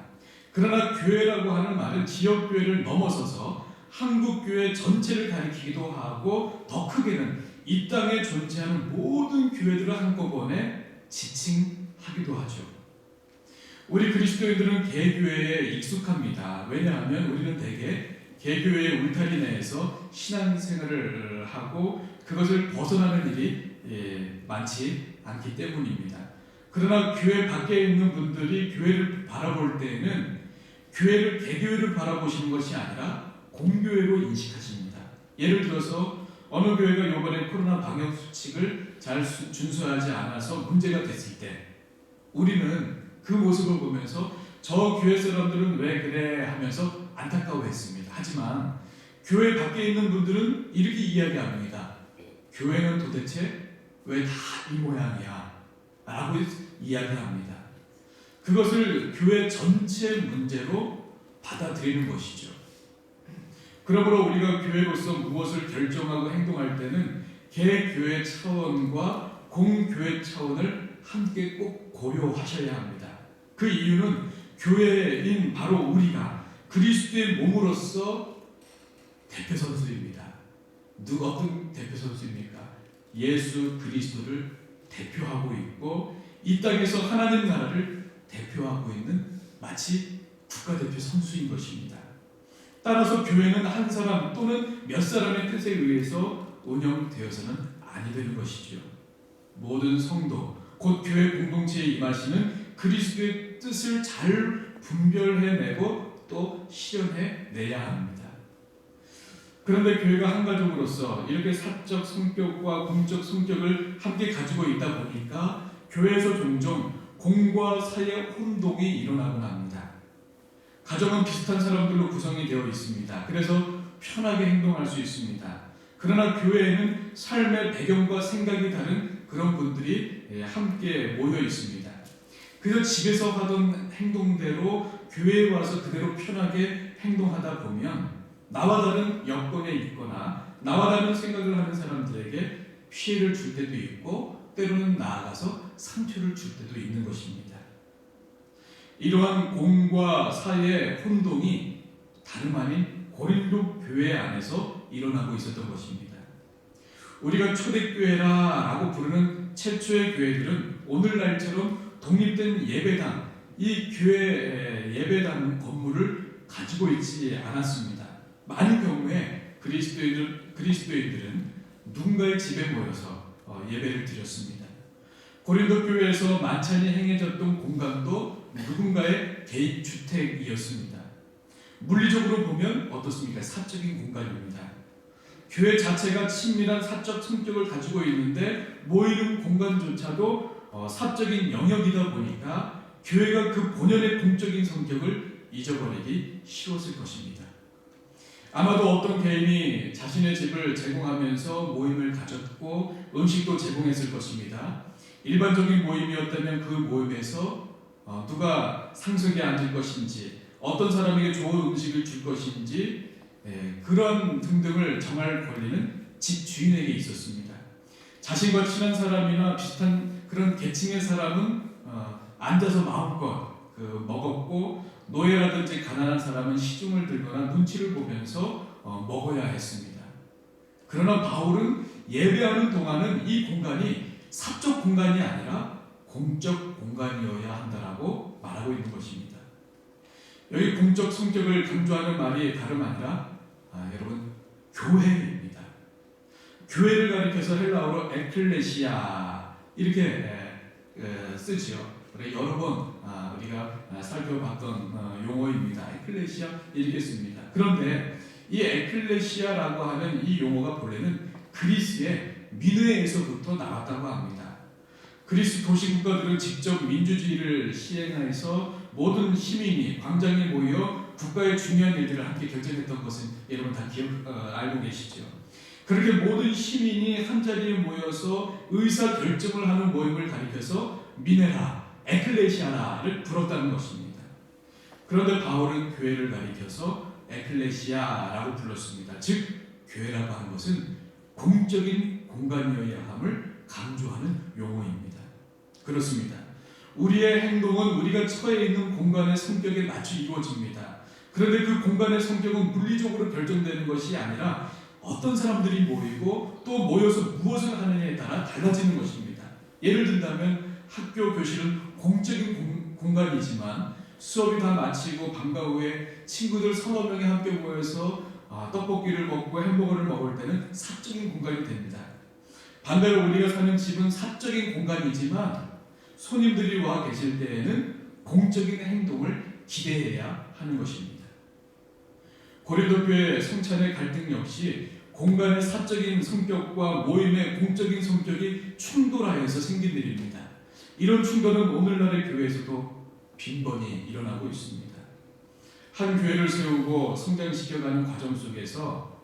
그러나 교회라고 하는 말은 지역교회를 넘어서서 한국교회 전체를 가리키기도 하고 더 크게는 이 땅에 존재하는 모든 교회들을 한꺼번에 지칭하기도 하죠. 우리 그리스도인들은 개교회에 익숙합니다. 왜냐하면 우리는 대개 개교회의 울타리 내에서 신앙생활을 하고 그것을 벗어나는 일이 많지 않기 때문입니다. 그러나 교회 밖에 있는 분들이 교회를 바라볼 때에는 교회를 개교회를 바라보시는 것이 아니라 공교회로 인식하십니다. 예를 들어서 어느 교회가 이번에 코로나 방역 수칙을 잘 준수하지 않아서 문제가 됐을 때 우리는 그 모습을 보면서 저 교회 사람들은 왜 그래 하면서 안타까워했습니다. 하지만 교회 밖에 있는 분들은 이렇게 이야기합니다. 교회는 도대체 왜 다 이 모양이야? 라고 이야기합니다. 그것을 교회 전체 문제로 받아들이는 것이죠. 그러므로 우리가 교회로서 무엇을 결정하고 행동할 때는 개교회 차원과 공교회 차원을 함께 꼭 고려하셔야 합니다. 그 이유는 교회인 바로 우리가 그리스도의 몸으로서 대표 선수입니다. 어떤 대표 선수입니까? 예수 그리스도를 대표하고 있고 이 땅에서 하나님 나라를 대표하고 있는 마치 국가대표 선수인 것입니다. 따라서 교회는 한 사람 또는 몇 사람의 뜻에 의해서 운영되어서는 아니 되는 것이죠. 모든 성도, 곧 교회 공동체에 임하시는 그리스도의 뜻을 잘 분별해내고 또 실현해내야 합니다. 그런데 교회가 한 가족으로서 이렇게 사적 성격과 공적 성격을 함께 가지고 있다 보니까 교회에서 종종 공과 사의 혼동이 일어나곤 합니다. 가정은 비슷한 사람들로 구성이 되어 있습니다. 그래서 편하게 행동할 수 있습니다. 그러나 교회에는 삶의 배경과 생각이 다른 그런 분들이 함께 모여 있습니다. 그래서 집에서 하던 행동대로 교회에 와서 그대로 편하게 행동하다 보면 나와 다른 여건에 있거나 나와 다른 생각을 하는 사람들에게 피해를 줄 때도 있고 때로는 나아가서 상처를 줄 때도 있는 것입니다. 이러한 공과 사의 혼동이 다름 아닌 고린도 교회 안에서 일어나고 있었던 것입니다. 우리가 초대교회라고 부르는 최초의 교회들은 오늘날처럼 독립된 예배당, 이 교회 예배당 건물을 가지고 있지 않았습니다. 많은 경우에 그리스도인들은 누군가의 집에 모여서 예배를 드렸습니다. 고린도 교회에서 만찬이 행해졌던 공간도 누군가의 개인 주택이었습니다. 물리적으로 보면 어떻습니까? 사적인 공간입니다. 교회 자체가 친밀한 사적 성격을 가지고 있는데 모이는 공간조차도 사적인 영역이다 보니까 교회가 그 본연의 공적인 성격을 잊어버리기 쉬웠을 것입니다. 아마도 어떤 개인이 자신의 집을 제공하면서 모임을 가졌고 음식도 제공했을 것입니다. 일반적인 모임이었다면 그 모임에서 누가 상석에 앉을 것인지, 어떤 사람에게 좋은 음식을 줄 것인지, 그런 등등을 정할 권리는 집 주인에게 있었습니다. 자신과 친한 사람이나 비슷한 그런 계층의 사람은 앉아서 마음껏 먹었고, 노예라든지 가난한 사람은 시중을 들거나 눈치를 보면서 먹어야 했습니다. 그러나 바울은 예배하는 동안은 이 공간이 사적 공간이 아니라 공적 공간이어야 한다라고 말하고 있는 것입니다. 여기 공적 성격을 강조하는 말이 다름 아니라 여러분 교회입니다. 교회를 가리켜서 헬라어로 에클레시아 이렇게 쓰지요. 여러 번 우리가 살펴봤던 용어입니다. 에클레시아 이렇게 씁니다. 그런데 이 에클레시아라고 하는 이 용어가 본래는 그리스의 민회에서부터 나왔다고 합니다. 그리스 도시국가들은 직접 민주주의를 시행해서 모든 시민이 광장에 모여 국가의 중요한 일들을 함께 결정했던 것은 여러분 다 알고 계시죠. 그렇게 모든 시민이 한자리에 모여서 의사 결정을 하는 모임을 가리켜서 미네라, 에클레시아라를 불렀다는 것입니다. 그런데 바울은 교회를 가리켜서 에클레시아라고 불렀습니다. 즉 교회라고 하는 것은 공적인 공간이어야 함을 강조하는 용어입니다. 그렇습니다. 우리의 행동은 우리가 처해 있는 공간의 성격에 맞춰 이루어집니다. 그런데 그 공간의 성격은 물리적으로 결정되는 것이 아니라 어떤 사람들이 모이고 또 모여서 무엇을 하느냐에 따라 달라지는 것입니다. 예를 든다면 학교 교실은 공적인 공간이지만 수업이 다 마치고 방과 후에 친구들 서너 명이 함께 모여서 떡볶이를 먹고 햄버거를 먹을 때는 사적인 공간이 됩니다. 반대로 우리가 사는 집은 사적인 공간이지만 손님들이 와 계실 때에는 공적인 행동을 기대해야 하는 것입니다. 고린도 교회 성찬의 갈등 역시 공간의 사적인 성격과 모임의 공적인 성격이 충돌하여서 생긴 일입니다. 이런 충돌은 오늘날의 교회에서도 빈번히 일어나고 있습니다. 한 교회를 세우고 성장시켜가는 과정 속에서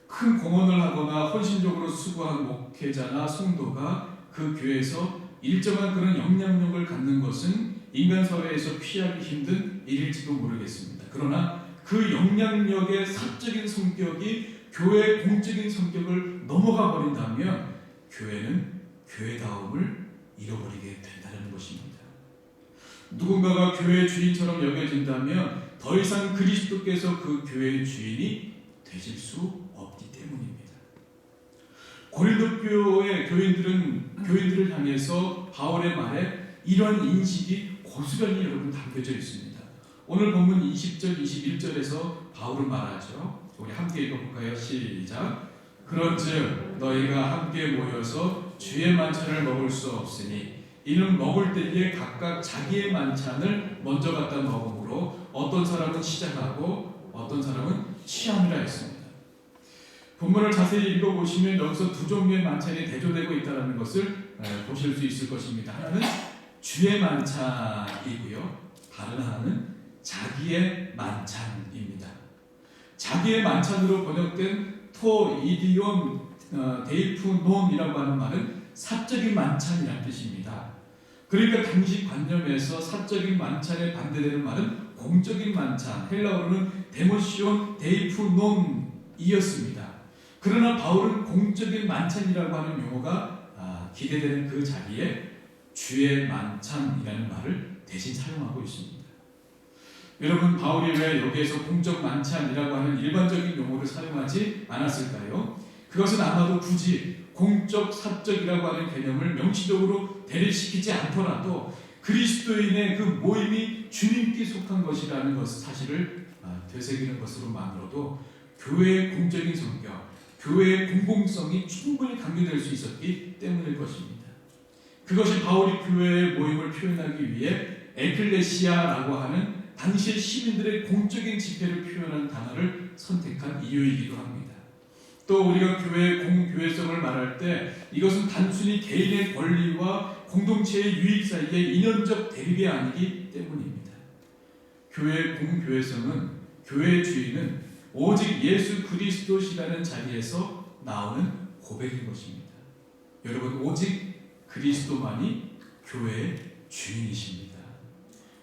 큰 공헌을 하거나 헌신적으로 수고한 목회자나 성도가 그 교회에서 일정한 그런 영향력을 갖는 것은 인간 사회에서 피하기 힘든 일일지도 모르겠습니다. 그러나 그 영향력의 사적인 성격이 교회의 공적인 성격을 넘어가 버린다면 교회는 교회다움을 잃어버리게 된다는 것입니다. 누군가가 교회의 주인처럼 여겨진다면 더 이상 그리스도께서 그 교회의 주인이 되실 수 없기 때문입니다. 고린도 교회 교인들을 향해서 바울의 말에 이러한 인식이 고스란히 여러분 담겨져 있습니다. 오늘 본문 20절, 21절에서 바울은 말하죠. 우리 함께 읽어볼까요? 시작. 그런즉 너희가 함께 모여서 주의 만찬을 먹을 수 없으니 이는 먹을 때에 각각 자기의 만찬을 먼저 갖다 먹음으로 어떤 사람은 시작하고 어떤 사람은 취함이라 했습니다. 본문을 자세히 읽어보시면 여기서 두 종류의 만찬이 대조되고 있다는 것을 보실 수 있을 것입니다. 하나는 주의 만찬이고요. 다른 하나는 자기의 만찬입니다. 자기의 만찬으로 번역된 토 이디온 데이프논이라고 하는 말은 사적인 만찬이라는 뜻입니다. 그러니까 당시 관념에서 사적인 만찬에 반대되는 말은 공적인 만찬, 헬라어로는 데모시온 데이프논이었습니다. 그러나 바울은 공적인 만찬이라고 하는 용어가 기대되는 그 자리에 주의 만찬이라는 말을 대신 사용하고 있습니다. 여러분, 바울이 왜 여기에서 공적 만찬이라고 하는 일반적인 용어를 사용하지 않았을까요? 그것은 아마도 굳이 공적, 사적이라고 하는 개념을 명시적으로 대립시키지 않더라도 그리스도인의 그 모임이 주님께 속한 것이라는 사실을 되새기는 것으로만으로도 교회의 공적인 성격, 교회의 공공성이 충분히 강조될 수 있었기 때문일 것입니다. 그것이 바울이 교회의 모임을 표현하기 위해 에클레시아라고 하는 당시의 시민들의 공적인 집회를 표현한 단어를 선택한 이유이기도 합니다. 또 우리가 교회의 공교회성을 말할 때 이것은 단순히 개인의 권리와 공동체의 유익 사이의 인연적 대립이 아니기 때문입니다. 교회의 공교회성은, 교회의 주인은 오직 예수 그리스도시라는 자리에서 나오는 고백인 것입니다. 여러분, 오직 그리스도만이 교회의 주인이십니다.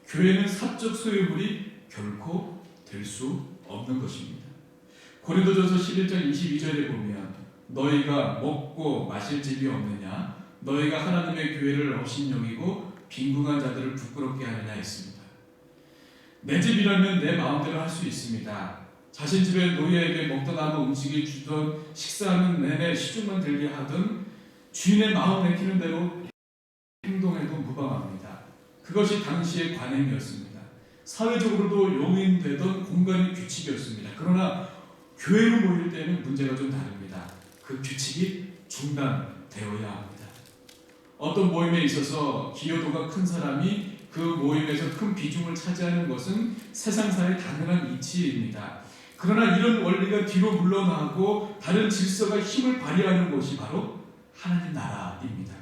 교회는 사적 소유물이 결코 될 수 없는 것입니다. 고린도전서 11장 22절에 보면 너희가 먹고 마실 집이 없느냐, 너희가 하나님의 교회를 업신여기고 빈궁한 자들을 부끄럽게 하느냐 했습니다. 내 집이라면 내 마음대로 할 수 있습니다. 자신 집에 노예에게 먹다 남은 음식을 주던, 식사하는 내내 시중만 들게 하던, 주인의 마음 내키는 대로 행동해도 무방합니다. 그것이 당시의 관행이었습니다. 사회적으로도 용인되던 공간의 규칙이었습니다. 그러나 교회로 모일 때는 문제가 좀 다릅니다. 그 규칙이 중단되어야 합니다. 어떤 모임에 있어서 기여도가 큰 사람이 그 모임에서 큰 비중을 차지하는 것은 세상사의 당연한 이치입니다. 그러나 이런 원리가 뒤로 물러나고 다른 질서가 힘을 발휘하는 것이 바로 하나님 나라입니다.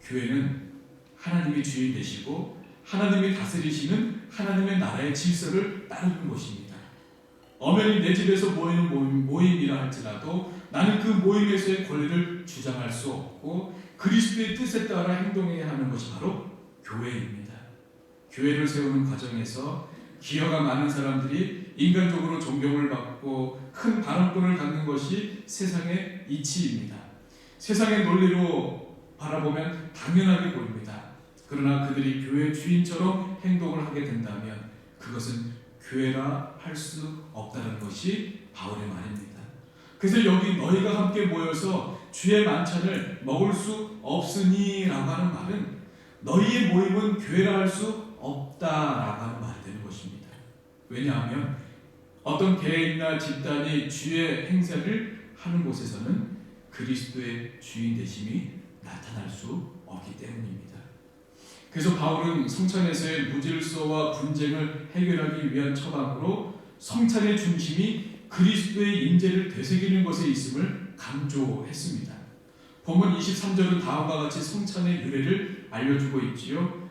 교회는 하나님이 주인 되시고 하나님이 다스리시는 하나님의 나라의 질서를 따르는 것입니다. 엄연히 내 집에서 모이는 모임이라 할지라도 나는 그 모임에서의 권리를 주장할 수 없고 그리스도의 뜻에 따라 행동해야 하는 것이 바로 교회입니다. 교회를 세우는 과정에서 기여가 많은 사람들이 인간적으로 존경을 받고 큰 발언권을 갖는 것이 세상의 이치입니다. 세상의 논리로 바라보면 당연하게 보입니다. 그러나 그들이 교회 주인처럼 행동을 하게 된다면 그것은 교회라 할 수 없다는 것이 바울의 말입니다. 그래서 여기 너희가 함께 모여서 주의 만찬을 먹을 수 없으니 라고 하는 말은 너희의 모임은 교회라 할 수 없다라고 하는 말이 되는 것입니다. 왜냐하면 어떤 개인이나 집단이 주의 행사를 하는 곳에서는 그리스도의 주인 되심이 나타날 수 없기 때문입니다. 그래서 바울은 성찬에서의 무질서와 분쟁을 해결하기 위한 처방으로 성찬의 중심이 그리스도의 임재를 되새기는 것에 있음을 강조했습니다. 본문 23절은 다음과 같이 성찬의 유래를 알려주고 있지요.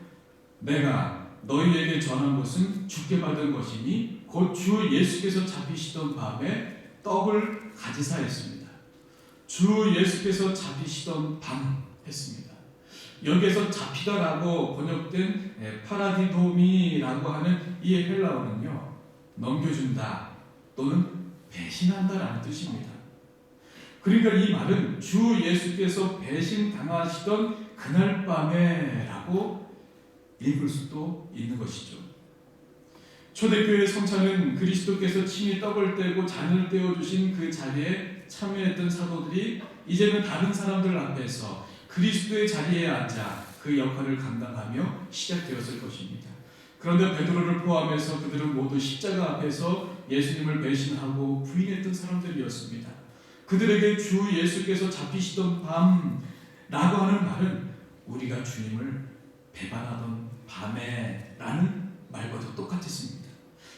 내가 너희에게 전한 것은 주께 받은 것이니 곧 주 예수께서 잡히시던 밤에 떡을 가지사 했습니다. 주 예수께서 잡히시던 밤 했습니다. 여기에서 잡히다라고 번역된 파라디도미라고 하는 이 헬라어는요, 넘겨준다 또는 배신한다라는 뜻입니다. 그러니까 이 말은 주 예수께서 배신당하시던 그날 밤에라고 읽을 수도 있는 것이죠. 초대교회 성찬은 그리스도께서 친히 떡을 떼고 잔을 떼어주신 그 자리에 참여했던 사도들이 이제는 다른 사람들 앞에서 그리스도의 자리에 앉아 그 역할을 감당하며 시작되었을 것입니다. 그런데 베드로를 포함해서 그들은 모두 십자가 앞에서 예수님을 배신하고 부인했던 사람들이었습니다. 그들에게 주 예수께서 잡히시던 밤라고 하는 말은 우리가 주님을 배반하던 밤에 라는 말과도 똑같았습니다.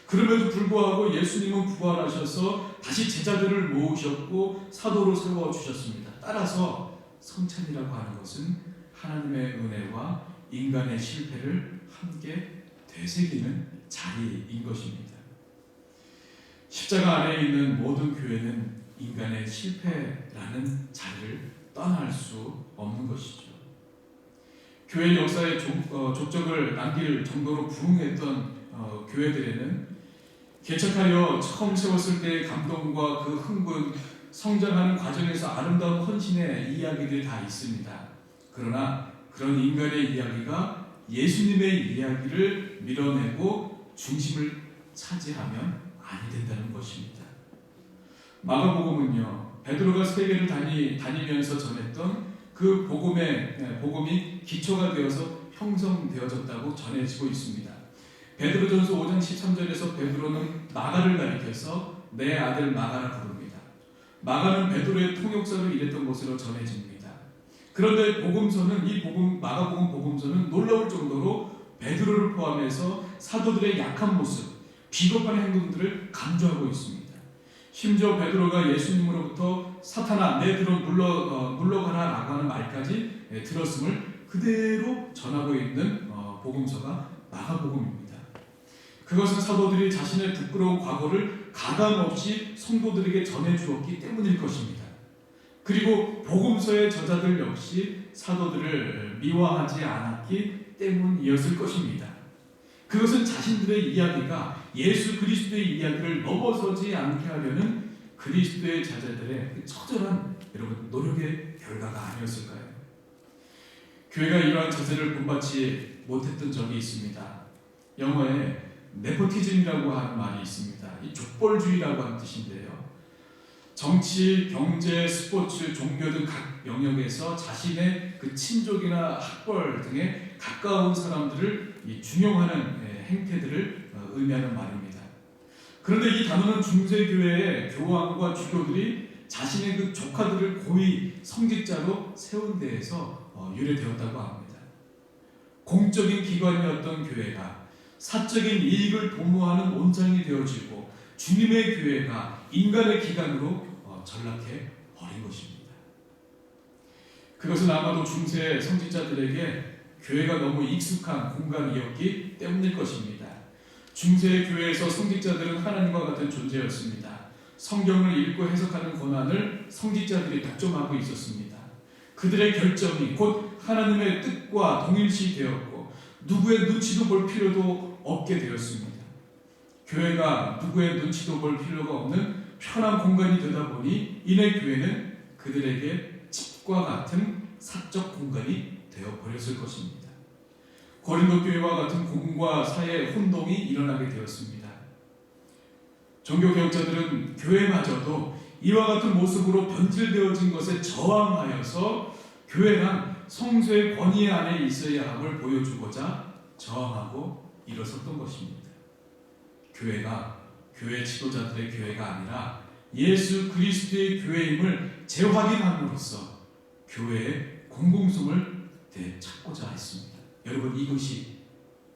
그럼에도 불구하고 예수님은 부활하셔서 다시 제자들을 모으셨고 사도로 세워주셨습니다. 따라서 성찬이라고 하는 것은 하나님의 은혜와 인간의 실패를 함께 되새기는 자리인 것입니다. 십자가 아래에 있는 모든 교회는 인간의 실패라는 자리를 떠날 수 없는 것이죠. 교회 역사의 족적을 남길 정도로 부흥했던 교회들에는 개척하여 처음 세웠을 때의 감동과 그 흥분, 성장하는 과정에서 아름다운 헌신의 이야기들이 다 있습니다. 그러나 그런 인간의 이야기가 예수님의 이야기를 밀어내고 중심을 차지하면 아니 된다는 것입니다. 마가복음은요, 베드로가 세계를 다니면서 전했던 그 복음이 기초가 되어서 형성되어졌다고 전해지고 있습니다. 베드로전서 5장 13절에서 베드로는 마가를 가리켜서 내 아들 마가라 부릅니다. 마가는 베드로의 통역사로 일했던 것으로 전해집니다. 그런데 복음서는 마가복음 복음서는 놀라울 정도로 베드로를 포함해서 사도들의 약한 모습, 비겁한 행동들을 강조하고 있습니다. 심지어 베드로가 예수님으로부터 사탄아 내 들어 물러가라라고 하는 말까지 들었음을 그대로 전하고 있는 복음서가 마가복음입니다. 그것은 사도들이 자신의 부끄러운 과거를 가감없이 성도들에게 전해주었기 때문일 것입니다. 그리고 복음서의 저자들 역시 사도들을 미워하지 않았기 때문이었을 것입니다. 그것은 자신들의 이야기가 예수 그리스도의 이야기를 넘어서지 않게 하려는 그리스도의 자자들의 처절한 노력의 결과가 아니었을까요? 교회가 이러한 자세를 본받지 못했던 적이 있습니다. 영어에 네포티즘이라고 하는 말이 있습니다. 이 족벌주의라고 하는 뜻인데요. 정치, 경제, 스포츠, 종교 등 각 영역에서 자신의 그 친족이나 학벌 등에 가까운 사람들을 중용하는 행태들을 의미하는 말입니다. 그런데 이 단어는 중세교회의 교황과 주교들이 자신의 그 조카들을 고위 성직자로 세운 데에서 유래되었다고 합니다. 공적인 기관이었던 교회가 사적인 이익을 도모하는 온상이 되어지고 주님의 교회가 인간의 기관으로 전락해 버린 것입니다. 그것은 아마도 중세 성직자들에게 교회가 너무 익숙한 공간이었기 때문일 것입니다. 중세 교회에서 성직자들은 하나님과 같은 존재였습니다. 성경을 읽고 해석하는 권한을 성직자들이 독점하고 있었습니다. 그들의 결정이 곧 하나님의 뜻과 동일시 되었고 누구의 눈치도 볼 필요도 없게 되었습니다. 교회가 누구의 눈치도 볼 필요가 없는 편한 공간이 되다 보니 이내 교회는 그들에게 집과 같은 사적 공간이 되어버렸을 것입니다. 고린도 교회와 같은 공과 사의 혼동이 일어나게 되었습니다. 종교개혁자들은 교회마저도 이와 같은 모습으로 변질되어진 것에 저항하여서 교회란 성소의 권위 안에 있어야 함을 보여주고자 저항하고 일어섰던 것입니다. 교회가 교회 지도자들의 교회가 아니라 예수 그리스도의 교회임을 재확인함으로써 교회의 공공성을 되찾고자 했습니다. 여러분, 이것이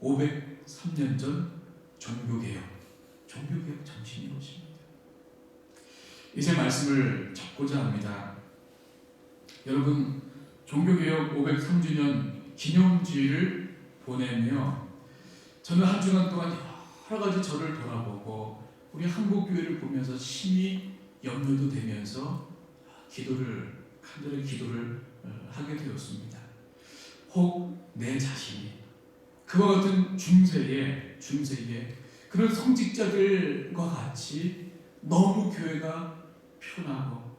503년 전 종교개혁 정신인 것입니다. 이제 말씀을 접고자 합니다. 여러분, 종교개혁 503주년 기념주의를 보내며 저는 한 주간 동안 여러 가지 저를 돌아보고 우리 한국교회를 보면서 심히 염려도 되면서 간절히 기도를 하게 되었습니다. 혹 내 자신이 그와 같은 중세의 그런 성직자들과 같이 너무 교회가 편하고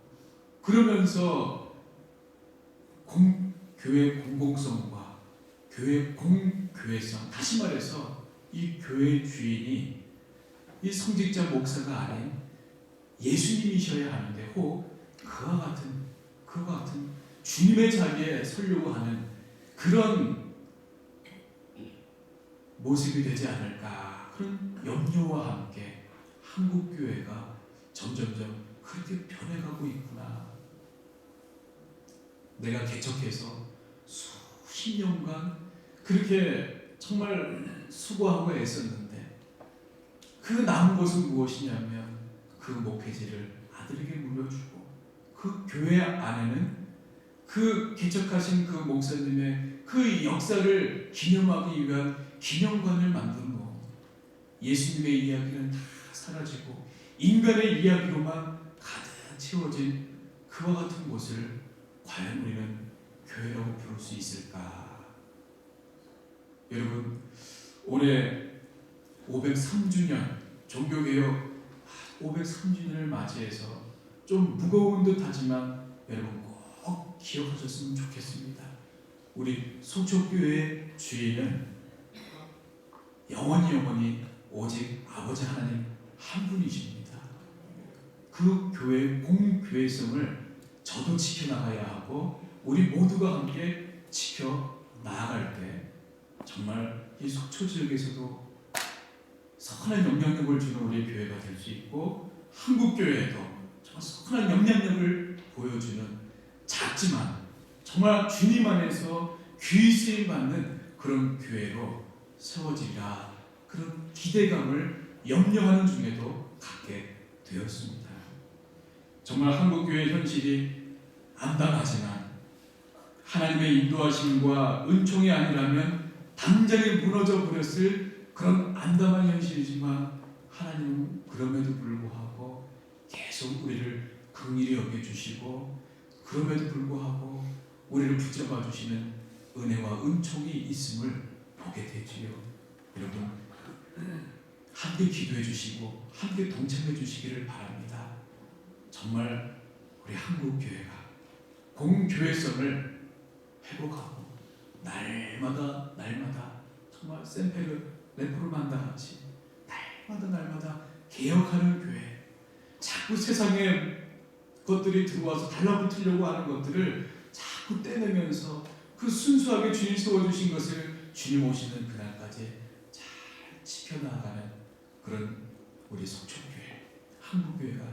그러면서 교회 공공성과 교회 공교회성, 다시 말해서 이 교회의 주인이 이 성직자 목사가 아닌 예수님이셔야 하는데 혹 그와 같은 주님의 자리에 서려고 하는 그런 모습이 되지 않을까, 그런 염려와 함께 한국교회가 점점점 그렇게 변해가고 있구나. 내가 개척해서 수십 년간 그렇게 정말 수고하고 애썼는데 그 남은 것은 무엇이냐면 그 목회지를 아들에게 물려주고 그 교회 안에는 그 개척하신 그 목사님의 그 역사를 기념하기 위한 기념관을 만들고 예수님의 이야기는 다 사라지고 인간의 이야기로만 가득 채워진 그와 같은 곳을 과연 우리는 교회라고 부를 수 있을까? 여러분, 올해 503주년 종교개혁 503주년을 맞이해서 좀 무거운 듯 하지만 여러분 꼭 기억하셨으면 좋겠습니다. 우리 속초교회의 주인은 영원히 오직 아버지 하나님 한 분이십니다. 그 교회의 공교회성을 저도 지켜나가야 하고 우리 모두가 함께 지켜나갈 때 정말 이 속초 지역에서도 선한 영향력을 주는 우리 교회가 될 수 있고, 한국 교회에도 정말 선한 영향력을 보여주는 작지만 정말 주님 안에서 귀히 쓰임 받는 그런 교회로 세워지리라, 그런 기대감을 염려하는 중에도 갖게 되었습니다. 정말 한국 교회 현실이 암담하지만 하나님의 인도하심과 은총이 아니라면 당장에 무너져 버렸을 그런 암담한 현실이지만, 하나님은 그럼에도 불구하고 계속 우리를 긍휼히 여겨주시고, 그럼에도 불구하고 우리를 붙잡아 주시는 은혜와 은총이 있음을 보게 되지요. 여러분, 함께 기도해 주시고 함께 동참해 주시기를 바랍니다. 정말 우리 한국 교회가 공교회성을 회복하고 날마다 정말 샘페르 레포르만다 같이 날마다 개혁하는 교회, 자꾸 세상에 것들이 들어와서 달라붙으려고 하는 것들을 자꾸 떼내면서 그 순수하게 주님 세워주신 것을 주님 오시는 그날까지 잘 지켜나가는 그런 우리 속초교회, 한국교회가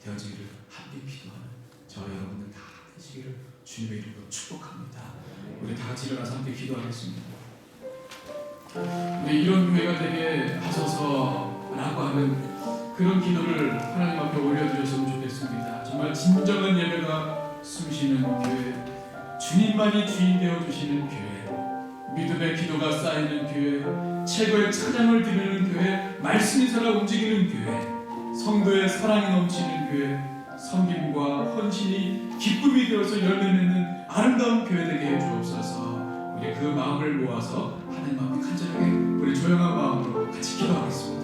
되어지기를 함께 기도하는 저와 여러분들 다 되시기를 주님의 이름으로 축복합니다. 우리 다 같이 일어나서 함께 기도하겠습니다. 우리 이런 교회가 되게 하소서라고 하는 그런 기도를 하나님 앞에 올려드렸으면 좋겠습니다. 정말 진정한 예배가 숨쉬는 교회, 주님만이 주인 되어주시는 교회, 믿음의 기도가 쌓이는 교회, 최고의 찬양을 드리는 교회, 말씀이 살아 움직이는 교회, 성도의 사랑이 넘치는 교회, 섬김과 헌신이 기쁨이 되어서 열매 맺는 아름다운 교회 되게 해주옵소서. 우리 그 마음을 모아서 하나님 앞에 간절하게 우리 조용한 마음으로 같이 기도하겠습니다.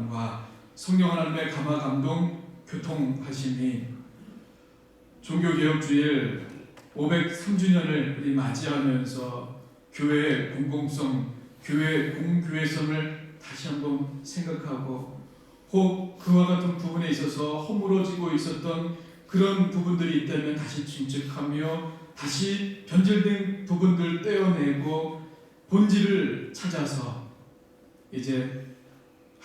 마음과 성령 하나님의 감화 감동 교통하심이 종교개혁주일 503주년을 우리 맞이하면서 교회의 공공성, 교회의 공교회성을 다시 한번 생각하고 혹 그와 같은 부분에 있어서 허물어지고 있었던 그런 부분들이 있다면 다시 진즉하며 다시 변질된 부분들 떼어내고 본질을 찾아서 이제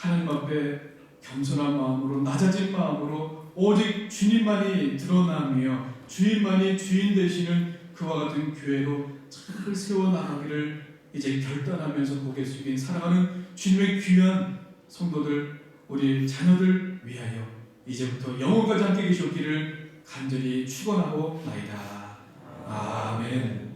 하나님 앞에 겸손한 마음으로 낮아진 마음으로 오직 주님만이 드러나며 주님만이 주인 되시는 그와 같은 교회로 잘 세워나가기를 이제 결단하면서 고개 숙인 사랑하는 주님의 귀한 성도들, 우리 자녀들 위하여 이제부터 영원까지 함께 계시기를 간절히 축원하고 나이다. 아멘.